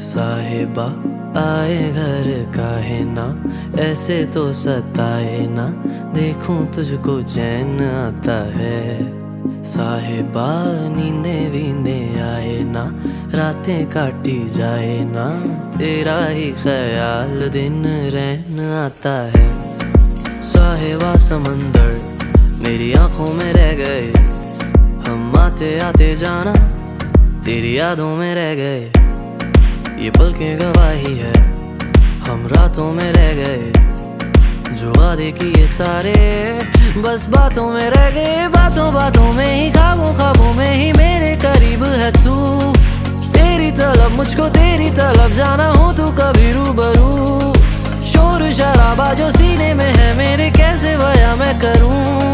साहिबा आए घर काहे ना, ऐसे तो सताए ना, देखूं तुझको चैन आता है। साहिबा नींदे वींदे आए ना, रातें काटी जाए ना, तेरा ही ख्याल दिन रहन आता है। साहिबा समंदर मेरी आंखों में रह गए, हम आते आते जाना तेरी यादों में रह गए। ये पल की गवाही है, हम रातों में रह गए, जो वादे किए सारे बस बातों में रह गए। बातों बातों में ही, ख्वाबों ख्वाबों में ही मेरे करीब है तू। तेरी तलब मुझको तेरी तलब, जाना हो तू कभी रूबरू। शोर शराबा जो सीने में है मेरे, कैसे बयां मैं करूं।